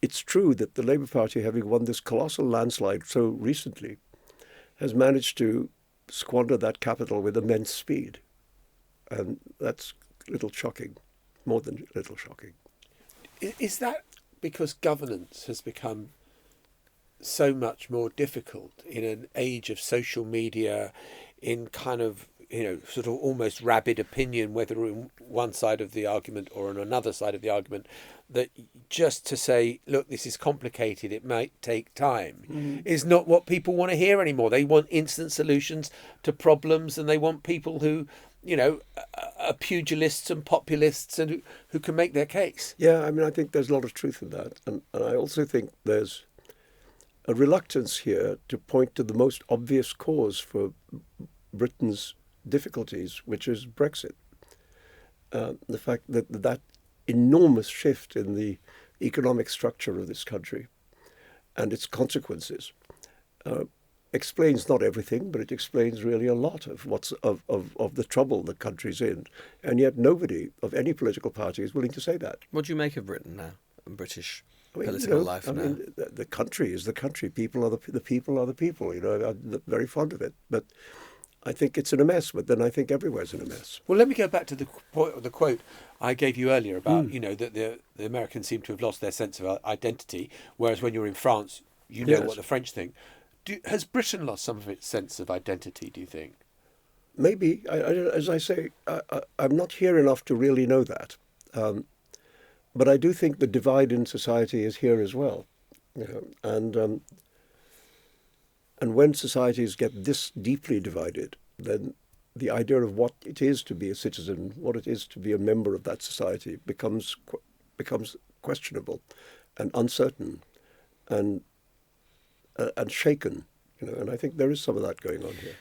it's true that the Labour Party, having won this colossal landslide so recently, has managed to squander that capital with immense speed. And that's a little shocking, more than a little shocking. Is that because governance has become so much more difficult in an age of social media, in kind of, sort of almost rabid opinion, whether on one side of the argument or on another side of the argument, that just to say, look, this is complicated, it might take time, is not what people want to hear anymore. They want instant solutions to problems, and they want people who, are pugilists and populists and who can make their case. Yeah, I mean, I think there's a lot of truth in that. And I also think there's a reluctance here to point to the most obvious cause for Britain's difficulties, which is Brexit. The fact that that enormous shift in the economic structure of this country and its consequences explains not everything, but it explains really a lot of what's of the trouble the country's in. And yet nobody of any political party is willing to say that. What do you make of Britain now, and British political life now? I mean, the country is the country. People are the people are the people. I'm very fond of it, but I think it's in a mess. But then I think everywhere's in a mess. Well, let me go back to the quote I gave you earlier about that the Americans seem to have lost their sense of identity, whereas when you're in France, Yes. what the French think. Has Britain lost some of its sense of identity, do you think? Maybe. As I say, I'm not here enough to really know that. But I do think the divide in society is here as well. And when societies get this deeply divided, then the idea of what it is to be a citizen, what it is to be a member of that society becomes questionable and uncertain and shaken. And I think there is some of that going on here.